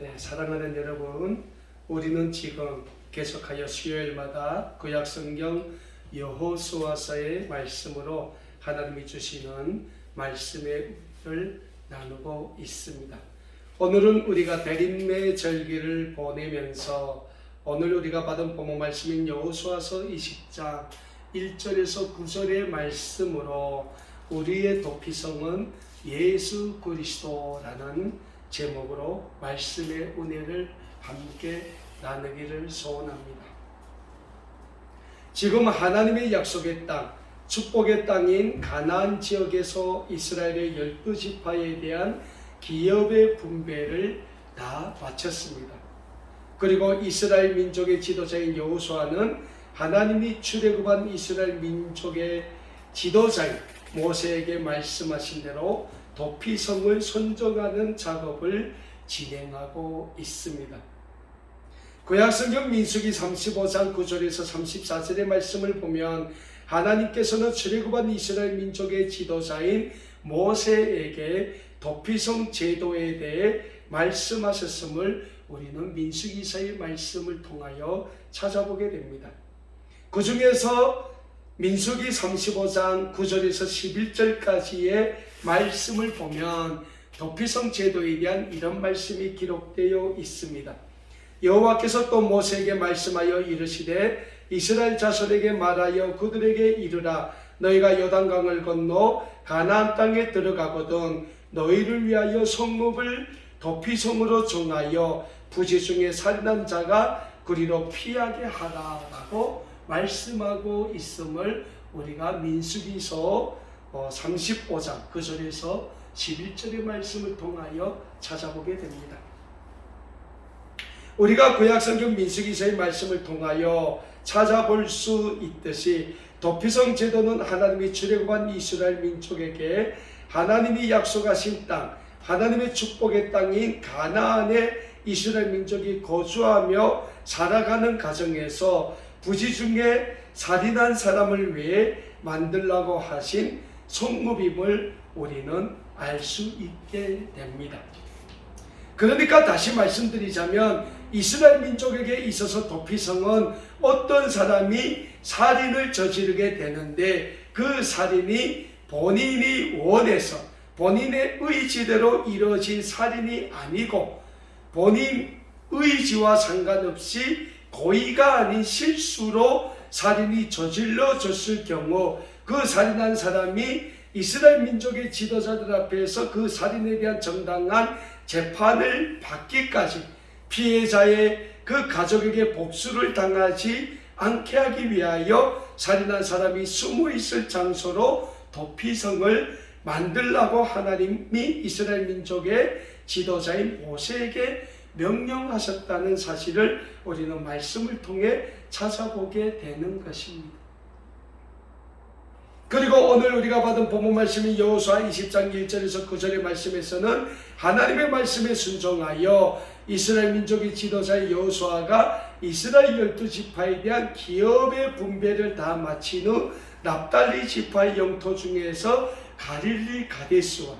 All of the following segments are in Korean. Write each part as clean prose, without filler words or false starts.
네, 사랑하는 여러분, 우리는 지금 계속하여 수요일마다 구약성경 여호수아서의 말씀으로 하나님이 주시는 말씀을 나누고 있습니다. 오늘은 우리가 대림의 절기를 보내면서 오늘 우리가 받은 본문 말씀인 여호수아서 20장 1절에서 9절의 말씀으로 우리의 도피성은 예수 그리스도라는 제목으로 말씀의 은혜를 함께 나누기를 소원합니다. 지금 하나님의 약속의 땅, 축복의 땅인 가나안 지역에서 이스라엘의 12지파에 대한 기업의 분배를 다 마쳤습니다. 그리고 이스라엘 민족의 지도자인 여호수아는 하나님이 출애굽한 이스라엘 민족의 지도자인 모세에게 말씀하신 대로 도피성을 선정하는 작업을 진행하고 있습니다. 구약성경 민수기 35장 9절에서 34절의 말씀을 보면 하나님께서는 출애굽한 이스라엘 민족의 지도자인 모세에게 도피성 제도에 대해 말씀하셨음을 우리는 민수기서의 말씀을 통하여 찾아보게 됩니다. 그 중에서 민수기 35장 9절에서 11절까지의 말씀을 보면 도피성 제도에 대한 이런 말씀이 기록되어 있습니다. 여호와께서 또 모세에게 말씀하여 이르시되 이스라엘 자손에게 말하여 그들에게 이르라 너희가 요단강을 건너 가나안 땅에 들어가거든 너희를 위하여 성읍을 도피성으로 정하여 부지 중에 살인한 자가 그리로 피하게 하라라고 말씀하고 있음을 우리가 민수기서 35장 9절에서 11절의 말씀을 통하여 찾아보게 됩니다. 우리가 구약성경 민수기서의 말씀을 통하여 찾아볼 수 있듯이 도피성 제도는 하나님이 출애굽한 이스라엘 민족에게 하나님이 약속하신 땅, 하나님의 축복의 땅인 가나안에 이스라엘 민족이 거주하며 살아가는 가정에서 부지 중에 살인한 사람을 위해 만들라고 하신 성읍임을 우리는 알 수 있게 됩니다. 그러니까 다시 말씀드리자면 이스라엘 민족에게 있어서 도피성은 어떤 사람이 살인을 저지르게 되는데 그 살인이 본인이 원해서 본인의 의지대로 이루어진 살인이 아니고 본인 의지와 상관없이 고의가 아닌 실수로 살인이 저질러졌을 경우 그 살인한 사람이 이스라엘 민족의 지도자들 앞에서 그 살인에 대한 정당한 재판을 받기까지 피해자의 그 가족에게 복수를 당하지 않게 하기 위하여 살인한 사람이 숨어 있을 장소로 도피성을 만들라고 하나님이 이스라엘 민족의 지도자인 모세에게 명령하셨다는 사실을 우리는 말씀을 통해 찾아보게 되는 것입니다. 그리고 오늘 우리가 받은 본문 말씀인 여호수아 20장 1절에서 9절의 말씀에서는 하나님의 말씀에 순종하여 이스라엘 민족의 지도자인 여호수아가 이스라엘 12지파에 대한 기업의 분배를 다 마친 후 납달리 지파의 영토 중에서 갈릴리 가데스와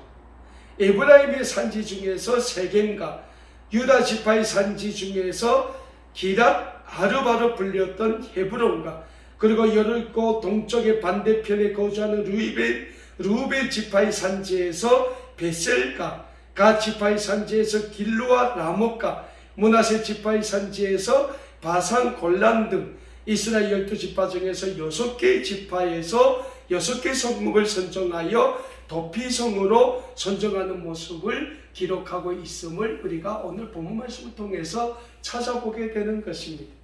에브라임의 산지 중에서 세겜과 유다 지파의 산지 중에서 기랏 아르바로 불렸던 헤브론과 그리고 여리고 동쪽의 반대편에 거주하는 루벤 지파의 산지에서 베셀과 가 지파의 산지에서 길르와 라못과 므낫세 지파의 산지에서 바산 골란 등 이스라엘 12지파 중에서 6개의 지파에서 6개 성읍을 선정하여 도피성으로 선정하는 모습을 기록하고 있음을 우리가 오늘 본문 말씀을 통해서 찾아보게 되는 것입니다.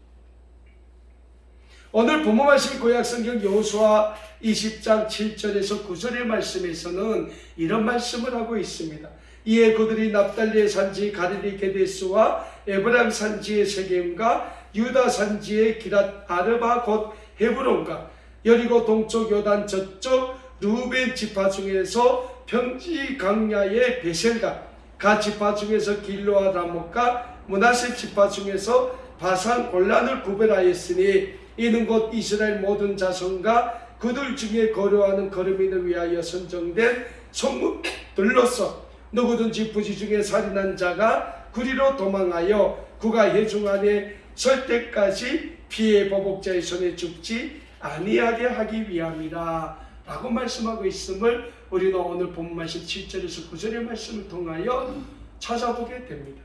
오늘 본문 말씀 구약성경 여호수아 20장 7절에서 9절의 말씀에서는 이런 말씀을 하고 있습니다. 이에 그들이 납달리의 산지 갈릴리 게데스와 에브라임 산지의 세겜과 유다 산지의 기랏 아르바 곧 헤브론과 여리고 동쪽 요단 저쪽 루벤 지파 중에서 평지 강야의 베셀과 가 지파 중에서 길르와 라못과 므낫세 지파 중에서 바산 골란을 구별하였으니 이는 곧 이스라엘 모든 자손과 그들 중에 거류하는 거류민을 위하여 선정된 성읍들로서 누구든지 부지 중에 살인한 자가 구리로 도망하여 그가 회중 안에 설 때까지 피해 보복자의 손에 죽지 아니하게 하기 위함이라 라고 말씀하고 있음을 우리는 오늘 본문 말씀 7절에서 9절의 말씀을 통하여 찾아보게 됩니다.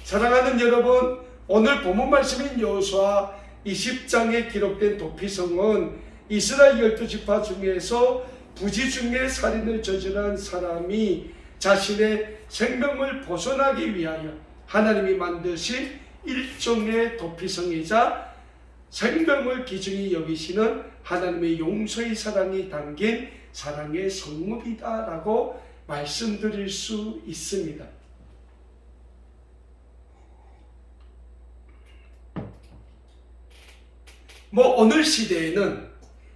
사랑하는 여러분, 오늘 본문 말씀인 여호수아 20장에 기록된 도피성은 이스라엘 12지파 중에서 부지 중에 살인을 저질한 사람이 자신의 생명을 벗어나기 위하여 하나님이 만드신 일종의 도피성이자 생명을 기준히 여기시는 하나님의 용서의 사랑이 담긴 사랑의 성읍이다 라고 말씀드릴 수 있습니다. 오늘 시대에는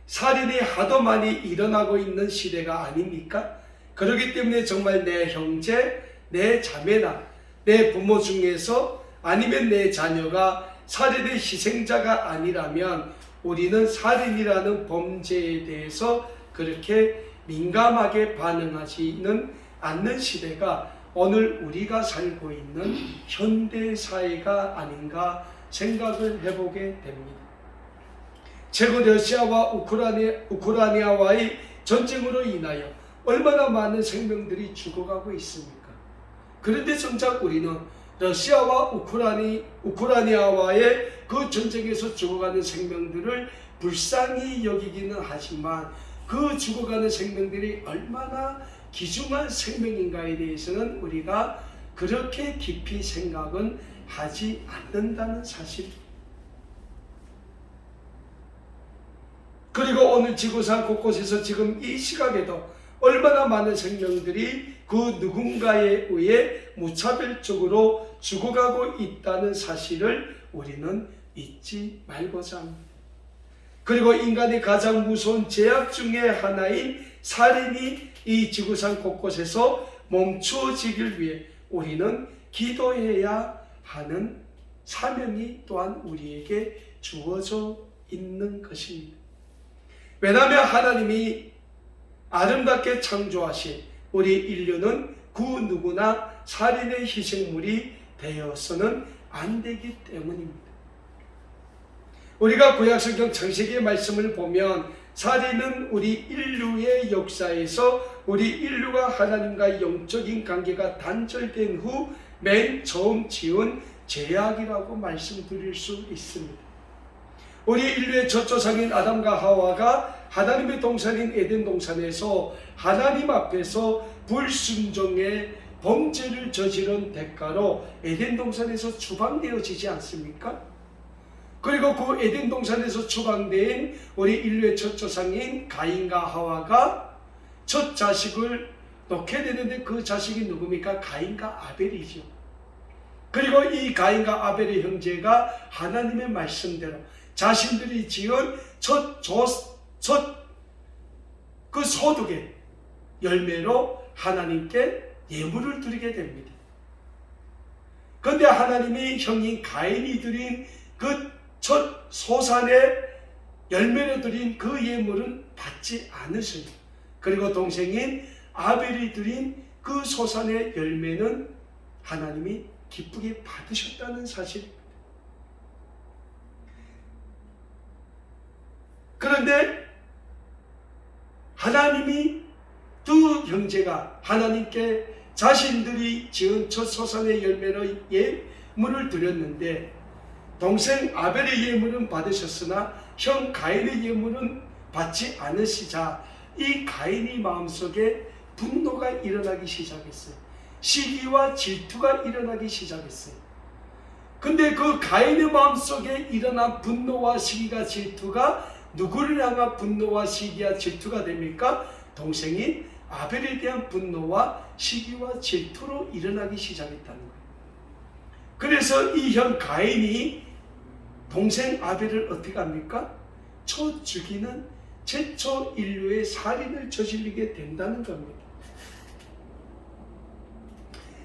살인이 하도 많이 일어나고 있는 시대가 아닙니까? 그렇기 때문에 정말 내 형제, 내 자매나 내 부모 중에서 아니면 내 자녀가 살인의 희생자가 아니라면 우리는 살인이라는 범죄에 대해서 그렇게 민감하게 반응하지는 않는 시대가 오늘 우리가 살고 있는 현대사회가 아닌가 생각을 해보게 됩니다. 최근 러시아와 우크라이나와의 전쟁으로 인하여 얼마나 많은 생명들이 죽어가고 있습니까? 그런데 정작 우리는 러시아와 우크라이나와의 그 전쟁에서 죽어가는 생명들을 불쌍히 여기기는 하지만 그 죽어가는 생명들이 얼마나 귀중한 생명인가에 대해서는 우리가 그렇게 깊이 생각은 하지 않는다는 사실. 그리고 오늘 지구상 곳곳에서 지금 이 시각에도 얼마나 많은 생명들이 그 누군가에 의해 무차별적으로 죽어가고 있다는 사실을 우리는 잊지 말고자 합니다. 그리고 인간의 가장 무서운 죄악 중에 하나인 살인이 이 지구상 곳곳에서 멈추어지길 위해 우리는 기도해야 하는 사명이 또한 우리에게 주어져 있는 것입니다. 왜냐하면 하나님이 아름답게 창조하신 우리 인류는 그 누구나 살인의 희생물이 되어서는 안 되기 때문입니다. 우리가 구약성경 창세기의 말씀을 보면 살인은 우리 인류의 역사에서 우리 인류가 하나님과 영적인 관계가 단절된 후 맨 처음 지은 죄악이라고 말씀드릴 수 있습니다. 우리 인류의 첫 조상인 아담과 하와가 하나님의 동산인 에덴 동산에서 하나님 앞에서 불순종의 범죄를 저지른 대가로 에덴 동산에서 추방되어지지 않습니까? 그리고 그 에덴 동산에서 추방된 우리 인류의 첫 조상인 가인과 하와가 첫 자식을 낳게 되는데 그 자식이 누굽니까? 가인과 아벨이죠. 그리고 이 가인과 아벨의 형제가 하나님의 말씀대로 자신들이 지은 첫 그 소득의 열매로 하나님께 예물을 드리게 됩니다. 그런데 하나님이 형인 가인이 드린 그 첫 소산의 열매로 드린 그 예물은 받지 않으시니, 그리고 동생인 아벨이 드린 그 소산의 열매는 하나님이 기쁘게 받으셨다는 사실입니다. 그런데 하나님이 두 형제가 하나님께 자신들이 지은 첫 소산의 열매로 예물을 드렸는데 동생 아벨의 예물은 받으셨으나 형 가인의 예물은 받지 않으시자 이 가인의 마음속에 분노가 일어나기 시작했어요. 시기와 질투가 일어나기 시작했어요. 근데 그 가인의 마음속에 일어난 분노와 시기가 질투가 누구를 향한 분노와 시기와 질투가 됩니까? 동생인 아벨에 대한 분노와 시기와 질투로 일어나기 시작했다는 거예요. 그래서 이 형 가인이 동생 아벨을 어떻게 합니까? 쳐 죽이는 최초 인류의 살인을 저지르게 된다는 겁니다.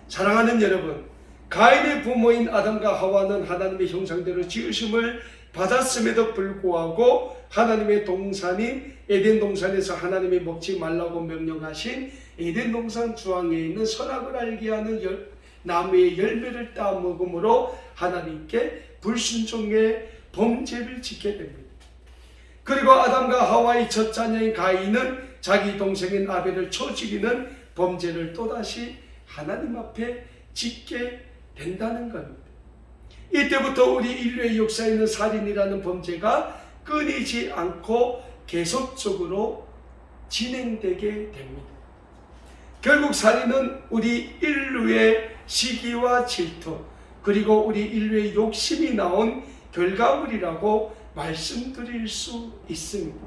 사랑하는 여러분, 가인의 부모인 아담과 하와는 하나님의 형상대로 지으심을 받았음에도 불구하고 하나님의 동산인 에덴 동산에서 하나님이 먹지 말라고 명령하신 에덴 동산 주황에 있는 선악을 알게 하는 나무의 열매를 따먹음으로 하나님께 불순종의 범죄를 짓게 됩니다. 그리고 아담과 하와의 첫 자녀인 가인은 자기 동생인 아벨을 쳐 죽이는 범죄를 또다시 하나님 앞에 짓게 된다는 겁니다. 이때부터 우리 인류의 역사에는 살인이라는 범죄가 끊이지 않고 계속적으로 진행되게 됩니다. 결국 살인은 우리 인류의 시기와 질투, 그리고 우리 인류의 욕심이 나온 결과물이라고 말씀드릴 수 있습니다.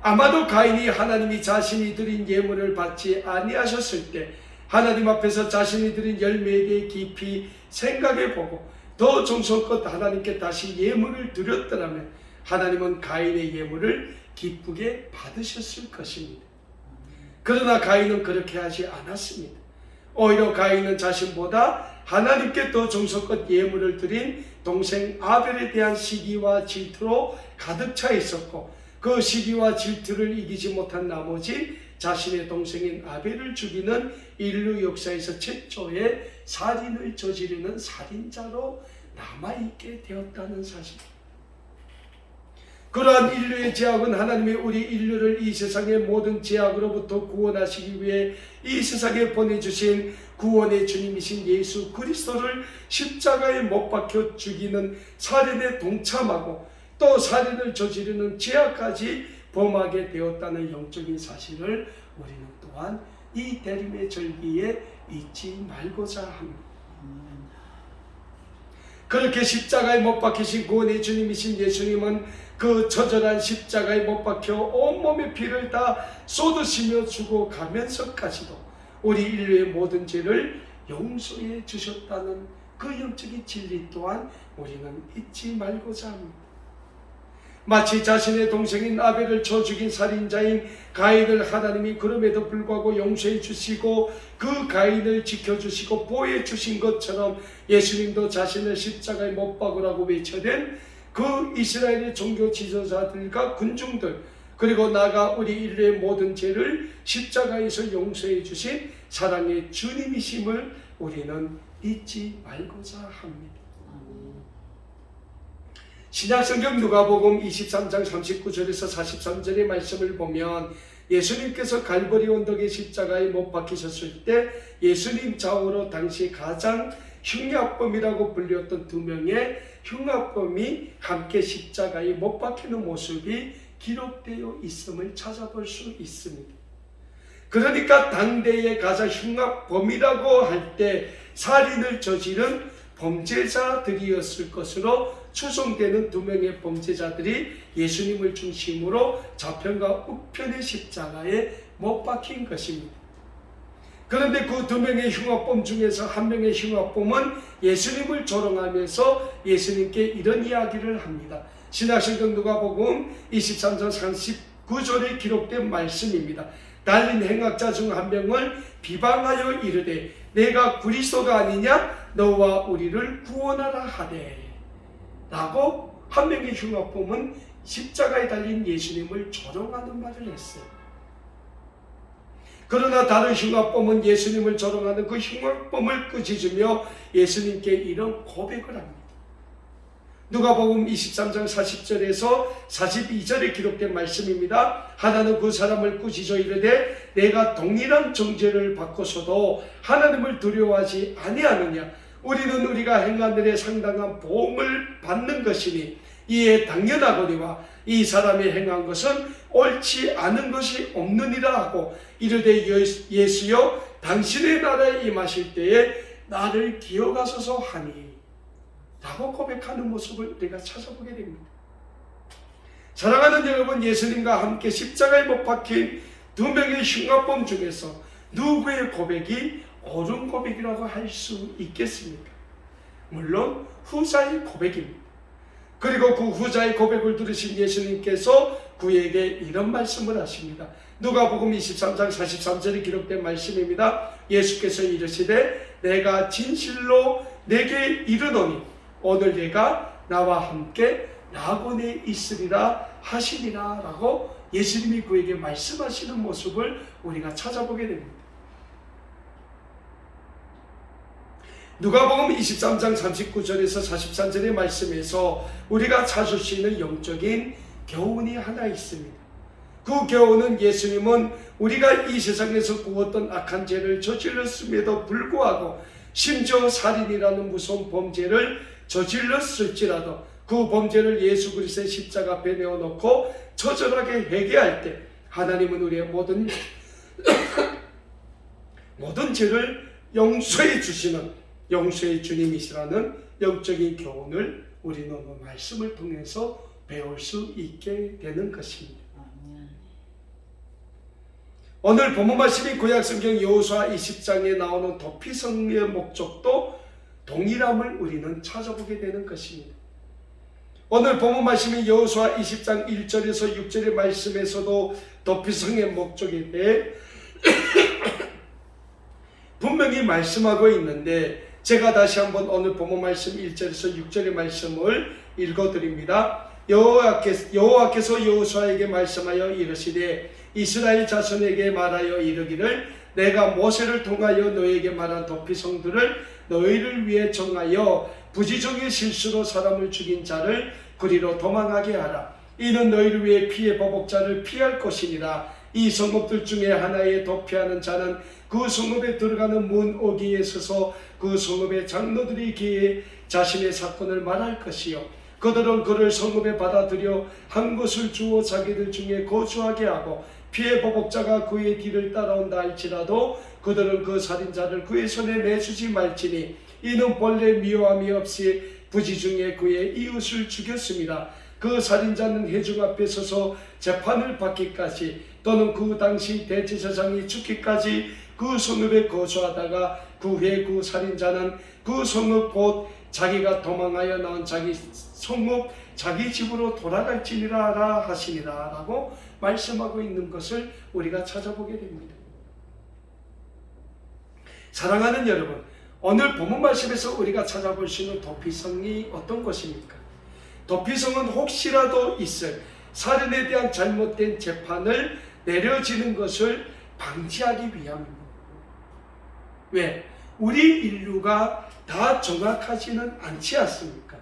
아마도 가인이 하나님이 자신이 드린 예물을 받지 아니하셨을 때 하나님 앞에서 자신이 드린 열매에 대해 깊이 생각해보고 더 정성껏 하나님께 다시 예물을 드렸더라면 하나님은 가인의 예물을 기쁘게 받으셨을 것입니다. 그러나 가인은 그렇게 하지 않았습니다. 오히려 가인은 자신보다 하나님께 더 정성껏 예물을 드린 동생 아벨에 대한 시기와 질투로 가득 차 있었고, 그 시기와 질투를 이기지 못한 나머지 자신의 동생인 아벨을 죽이는 인류 역사에서 최초의 살인을 저지르는 살인자로 남아있게 되었다는 사실. 그러한 인류의 죄악은 하나님이 우리 인류를 이 세상의 모든 죄악으로부터 구원하시기 위해 이 세상에 보내주신 구원의 주님이신 예수 그리스도를 십자가에 못 박혀 죽이는 살인에 동참하고 또 살인을 저지르는 죄악까지 범하게 되었다는 영적인 사실을 우리는 또한 이 대림의 절기에 잊지 말고자 합니다. 그렇게 십자가에 못 박히신 구원의 주님이신 예수님은 그 처절한 십자가에 못 박혀 온몸의 피를 다 쏟으시며 죽어가면서까지도 우리 인류의 모든 죄를 용서해 주셨다는 그 영적인 진리 또한 우리는 잊지 말고자 합니다. 마치 자신의 동생인 아벨을 쳐 죽인 살인자인 가인을 하나님이 그럼에도 불구하고 용서해 주시고 그 가인을 지켜주시고 보호해 주신 것처럼 예수님도 자신을 십자가에 못 박으라고 외쳐댄 그 이스라엘의 종교 지도자들과 군중들, 그리고 나아가 우리 인류의 모든 죄를 십자가에서 용서해 주신 사랑의 주님이심을 우리는 잊지 말고자 합니다. 신약성경 누가복음 23장 39절에서 43절의 말씀을 보면 예수님께서 갈보리 언덕의 십자가에 못 박히셨을 때 예수님 좌우로 당시 가장 흉악범이라고 불렸던 두 명의 흉악범이 함께 십자가에 못 박히는 모습이 기록되어 있음을 찾아볼 수 있습니다. 그러니까 당대의 가장 흉악범이라고 할 때 살인을 저지른 범죄자들이었을 것으로 추정되는 두 명의 범죄자들이 예수님을 중심으로 좌편과 우편의 십자가에 못 박힌 것입니다. 그런데 그 두 명의 흉악범 중에서 한 명의 흉악범은 예수님을 조롱하면서 예수님께 이런 이야기를 합니다. 신약성경 누가복음 23장 39절에 기록된 말씀입니다. 달린 행악자 중 한 명을 비방하여 이르되 내가 그리스도가 아니냐 너와 우리를 구원하라 하되 라고 한 명의 흉악범은 십자가에 달린 예수님을 조롱하는 말을 했어요. 그러나 다른 흉악범은 예수님을 조롱하는 그 흉악범을 꾸짖으며 예수님께 이런 고백을 합니다. 누가복음 23장 40절에서 42절에 기록된 말씀입니다. 하나는 그 사람을 꾸짖어 이르되 내가 동일한 정죄를 받고서도 하나님을 두려워하지 아니하느냐. 우리는 우리가 행한 일에 상당한 보응을 받는 것이니 이에 당연하거니와 이 사람이 행한 것은 옳지 않은 것이 없느니라 하고 이르되 예수여 당신의 나라에 임하실 때에 나를 기억하소서 하니 라고 고백하는 모습을 우리가 찾아보게 됩니다. 사랑하는 여러분, 예수님과 함께 십자가에 못 박힌 두 명의 흉악범 중에서 누구의 고백이 옳은 고백이라고 할 수 있겠습니까? 물론 후자의 고백입니다. 그리고 그 후자의 고백을 들으신 예수님께서 그에게 이런 말씀을 하십니다. 누가복음 23장 43절에 기록된 말씀입니다. 예수께서 이르시되 내가 진실로 내게 이르노니 오늘 내가 나와 함께 낙원에 있으리라 하시니라 라고 예수님이 그에게 말씀하시는 모습을 우리가 찾아보게 됩니다. 누가복음 23장 39절에서 43절의 말씀에서 우리가 찾을 수 있는 영적인 교훈이 하나 있습니다. 그 교훈은 예수님은 우리가 이 세상에서 구었던 악한 죄를 저질렀음에도 불구하고 심지어 살인이라는 무서운 범죄를 저질렀을지라도 그 범죄를 예수 그리스도의 십자가 앞에 내어놓고 처절하게 회개할 때 하나님은 우리의 모든 죄를 용서해 주시는 용서의 주님이시라는 영적인 교훈을 우리는 오늘 말씀을 통해서 배울 수 있게 되는 것입니다. 오늘 본문 말씀이 구약성경 여호수아 20장에 나오는 도피성의 목적도 동일함을 우리는 찾아보게 되는 것입니다. 오늘 본문 말씀이 여호수아 20장 1절에서 6절의 말씀에서도 도피성의 목적에 대해 분명히 말씀하고 있는데 제가 다시 한번 오늘 본문 말씀 1절에서 6절의 말씀을 읽어드립니다. 여호와께서 여호수아에게 말씀하여 이르시되 이스라엘 자손에게 말하여 이르기를 내가 모세를 통하여 너에게 말한 도피성들을 너희를 위해 정하여 부지중의 실수로 사람을 죽인 자를 그리로 도망하게 하라. 이는 너희를 위해 피해 보복자를 피할 것이니라. 이 성읍들 중에 하나에 도피하는 자는 그 성읍에 들어가는 문 어귀에 서서 그 성읍의 장로들이 기에 자신의 사건을 말할 것이요 그들은 그를 성읍에 받아들여 한 곳을 주어 자기들 중에 거주하게 하고 피해 보복자가 그의 뒤를 따라온다 할지라도 그들은 그 살인자를 그의 손에 내주지 말지니 이는 본래 미워함이 없이 부지중에 그의 이웃을 죽였습니다. 그 살인자는 회중 앞에 서서 재판을 받기까지 또는 그 당시 대제사장이 죽기까지 그 성읍에 거주하다가 그 후에 그 살인자는 그 성읍 곧 자기가 도망하여 나온 자기 성읍 자기 집으로 돌아갈지니라 하시니라 라고 말씀하고 있는 것을 우리가 찾아보게 됩니다. 사랑하는 여러분, 오늘 본문 말씀에서 우리가 찾아볼 수 있는 도피성이 어떤 것입니까? 도피성은 혹시라도 있을 살인에 대한 잘못된 재판을 내려지는 것을 방지하기 위함입니다. 왜? 우리 인류가 다 정확하지는 않지 않습니까?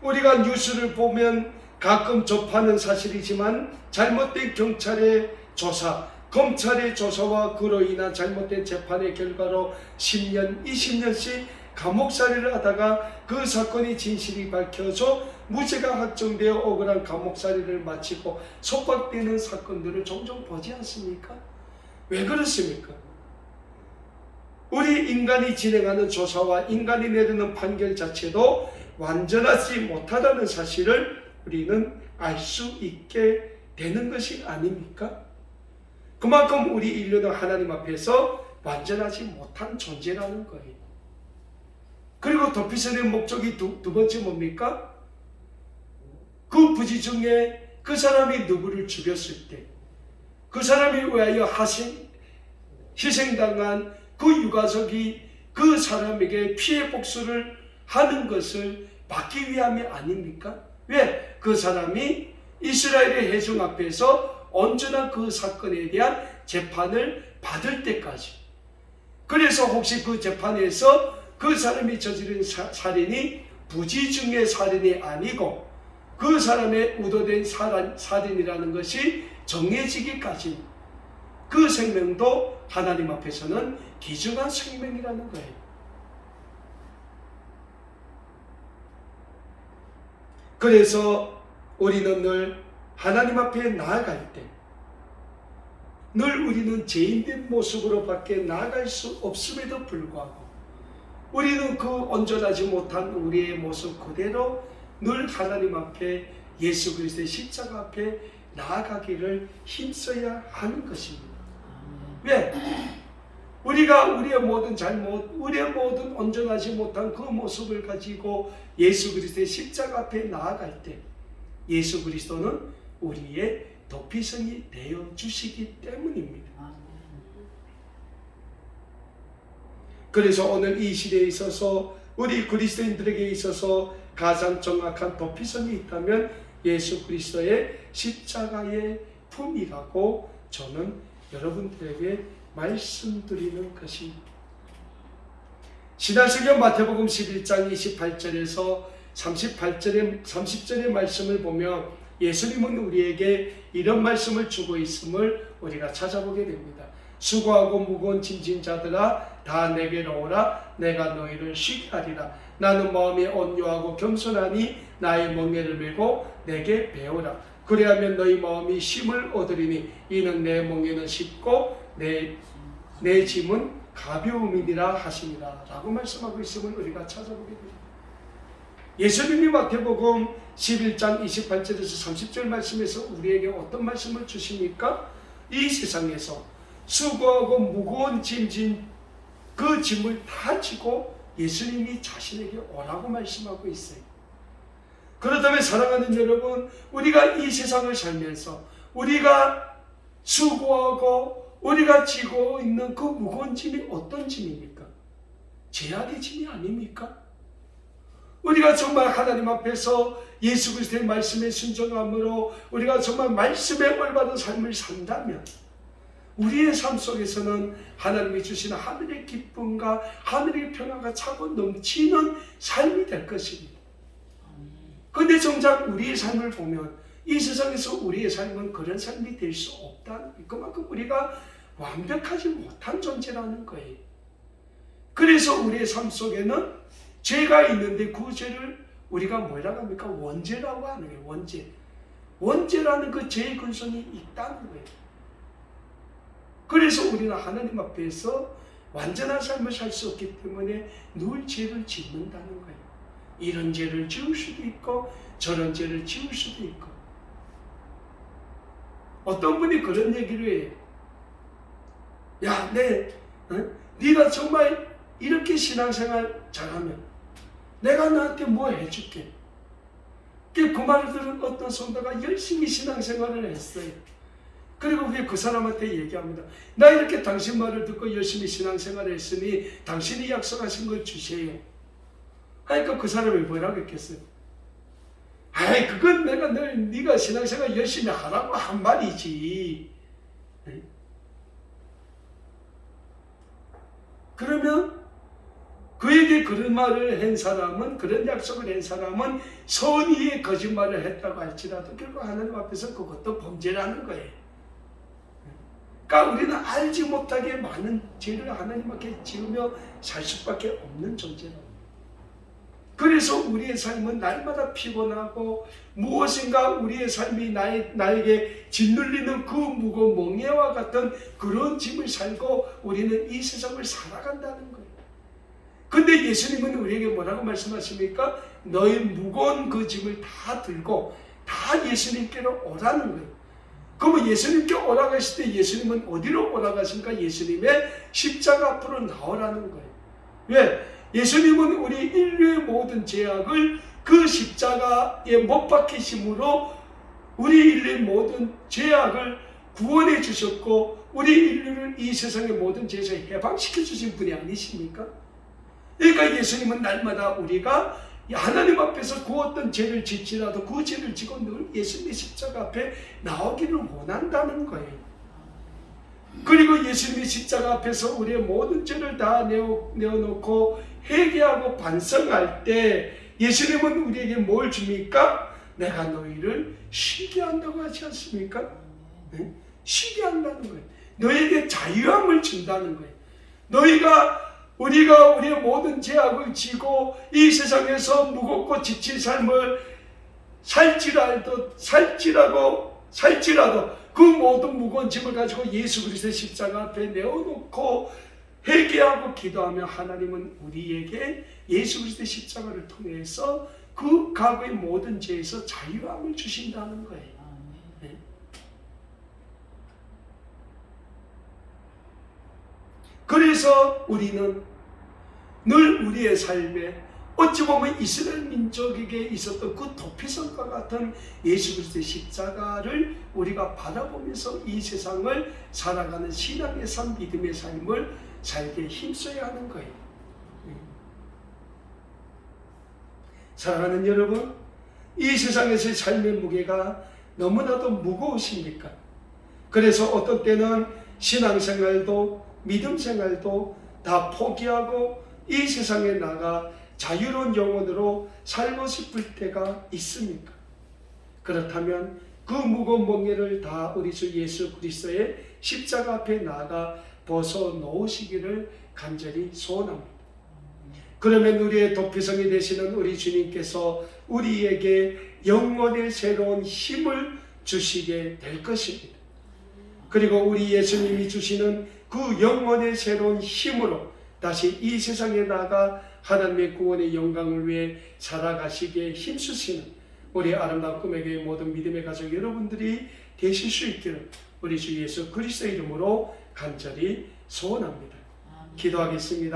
우리가 뉴스를 보면 가끔 접하는 사실이지만 잘못된 경찰의 조사, 검찰의 조사와 그로 인한 잘못된 재판의 결과로 10년, 20년씩 감옥살이를 하다가 그 사건이 진실이 밝혀져 무죄가 확정되어 억울한 감옥살이를 마치고 속박되는 사건들을 종종 보지 않습니까? 왜 그렇습니까? 우리 인간이 진행하는 조사와 인간이 내리는 판결 자체도 완전하지 못하다는 사실을 우리는 알 수 있게 되는 것이 아닙니까? 그만큼 우리 인류는 하나님 앞에서 완전하지 못한 존재라는 거예요. 그리고 도피성의 목적이 두 번째 뭡니까? 그 부지 중에 그 사람이 누구를 죽였을 때 그 사람이 위하여 희생당한 그 유가족이 그 사람에게 피해 복수를 하는 것을 막기 위함이 아닙니까? 왜? 그 사람이 이스라엘의 회중 앞에서 언제나 그 사건에 대한 재판을 받을 때까지. 그래서 혹시 그 재판에서 그 사람이 저지른 살인이 부지중의 살인이 아니고 그 사람의 의도된 살인이라는 것이 정해지기까지 그 생명도 하나님 앞에서는 귀중한 생명이라는 거예요. 그래서 우리는 늘 하나님 앞에 나아갈 때 늘 우리는 죄인된 모습으로 밖에 나아갈 수 없음에도 불구하고 우리는 그 온전하지 못한 우리의 모습 그대로 늘 하나님 앞에 예수 그리스도의 십자가 앞에 나아가기를 힘써야 하는 것입니다. 왜? 우리가 우리의 모든 잘못, 우리의 모든 온전하지 못한 그 모습을 가지고 예수 그리스도의 십자가 앞에 나아갈 때 예수 그리스도는 우리의 도피성이 되어 주시기 때문입니다. 그래서 오늘 이 시대에 있어서 우리 그리스도인들에게 있어서 가장 정확한 도피성이 있다면 예수 그리스도의 십자가의 품이라고 저는 여러분들에게 말씀드리는 것입니다. 신약성경 마태복음 11장 28절에서 30절의 말씀을 보면 예수님은 우리에게 이런 말씀을 주고 있음을 우리가 찾아보게 됩니다. 수고하고 무거운 짐진 자들아 다 내게로 오라. 내가 너희를 쉬게 하리라. 나는 마음이 온유하고 겸손하니 나의 멍에를 메고 내게 배우라. 그리하면 너희 마음이 쉼을 얻으리니 이는 내 멍에는 쉽고 내 짐은 가벼움이니라 하시니라 라고 말씀하고 있음을 우리가 찾아보게 됩니다. 예수님이 마태복음 11장 28절에서 30절 말씀에서 우리에게 어떤 말씀을 주십니까? 이 세상에서 수고하고 무거운 짐진 그 짐을 다 지고 예수님이 자신에게 오라고 말씀하고 있어요. 그렇다면 사랑하는 여러분, 우리가 이 세상을 살면서 우리가 수고하고 우리가 지고 있는 그 무거운 짐이 어떤 짐입니까? 죄악의 짐이 아닙니까? 우리가 정말 하나님 앞에서 예수 그리스도의 말씀에 순종함으로 우리가 정말 말씀에 올바른 삶을 산다면 우리의 삶 속에서는 하나님이 주시는 하늘의 기쁨과 하늘의 평화가 차고 넘치는 삶이 될 것입니다. 그런데 정작 우리의 삶을 보면 이 세상에서 우리의 삶은 그런 삶이 될 수 없다. 그만큼 우리가 완벽하지 못한 존재라는 거예요. 그래서 우리의 삶 속에는 죄가 있는데 그 죄를 우리가 뭐라고 합니까? 원죄라고 하는 거예요. 원죄. 원죄라는 그 죄의 근성이 있다는 거예요. 그래서 우리는 하나님 앞에서 완전한 삶을 살 수 없기 때문에 늘 죄를 짓는다는 거예요. 이런 죄를 지을 수도 있고 저런 죄를 지을 수도 있고. 어떤 분이 그런 얘기를 해요. 야, 네가 정말 이렇게 신앙생활 잘하면 내가 너한테 뭐 해줄게. 그 말을 들은 어떤 성도가 열심히 신앙생활을 했어요. 그리고 그 사람한테 얘기합니다. 나 이렇게 당신 말을 듣고 열심히 신앙생활을 했으니 당신이 약속하신 걸 주세요. 하니까 그 사람이 뭐라고 했겠어요? 아이, 그건 내가 네가 신앙생활 열심히 하라고 한 말이지. 그러면 그에게 그런 말을 한 사람은, 그런 약속을 한 사람은 선의의 거짓말을 했다고 할지라도 결국 하나님 앞에서 그것도 범죄라는 거예요. 그러니까 우리는 알지 못하게 많은 죄를 하나님 앞에 지으며 살 수밖에 없는 존재랍니다. 그래서 우리의 삶은 날마다 피곤하고 무엇인가 우리의 삶이 나에게 짓눌리는 그 무거운 멍에와 같은 그런 짐을 살고 우리는 이 세상을 살아간다는 거예요. 근데 예수님은 우리에게 뭐라고 말씀하십니까? 너희 무거운 그 짐을 다 들고 다 예수님께로 오라는 거예요. 그러면 예수님께 오라고 하실 때 예수님은 어디로 오라고 하십니까? 예수님의 십자가 앞으로 나오라는 거예요. 왜? 예수님은 우리 인류의 모든 죄악을 그 십자가에 못 박히심으로 우리 인류의 모든 죄악을 구원해 주셨고 우리 인류를 이 세상의 모든 죄에서 해방시켜 주신 분이 아니십니까? 그러니까 예수님은 날마다 우리가 하나님 앞에서 그 어떤 죄를 짓지라도 그 죄를 지고 늘 예수님의 십자가 앞에 나오기를 원한다는 거예요. 그리고 예수님의 십자가 앞에서 우리의 모든 죄를 다 내어놓고 회개하고 반성할 때 예수님은 우리에게 뭘 줍니까? 내가 너희를 쉬게 한다고 하지 않습니까? 네? 쉬게 한다는 거예요. 너에게 자유함을 준다는 거예요. 우리가 우리의 모든 죄악을 지고 이 세상에서 무겁고 지친 삶을 살지라도 그 모든 무거운 짐을 가지고 예수 그리스도의 십자가 앞에 내어놓고 회개하고 기도하며 하나님은 우리에게 예수 그리스도의 십자가를 통해서 그 과거의 모든 죄에서 자유함을 주신다는 거예요. 네. 그래서 우리는 늘 우리의 삶에 어찌 보면 이스라엘 민족에게 있었던 그 도피성과 같은 예수 그리스도의 십자가를 우리가 바라보면서 이 세상을 살아가는 신앙의 삶, 믿음의 삶을 살게 힘써야 하는 거예요. 사랑하는 여러분, 이 세상에서의 삶의 무게가 너무나도 무거우십니까? 그래서 어떤 때는 신앙생활도 믿음생활도 다 포기하고 이 세상에 나가 자유로운 영혼으로 살고 싶을 때가 있습니까? 그렇다면 그 무거운 멍에를 다 우리 주 예수 그리스도의 십자가 앞에 나가 벗어놓으시기를 간절히 소원합니다. 그러면 우리의 도피성이 되시는 우리 주님께서 우리에게 영원의 새로운 힘을 주시게 될 것입니다. 그리고 우리 예수님이 주시는 그 영원의 새로운 힘으로 다시 이 세상에 나가 하나님의 구원의 영광을 위해 살아가시기에 힘쓰시는 우리 아름다운 꿈의 교회 모든 믿음의 가족 여러분들이 되실 수 있기를 우리 주 예수 그리스도의 이름으로 간절히 소원합니다. 기도하겠습니다.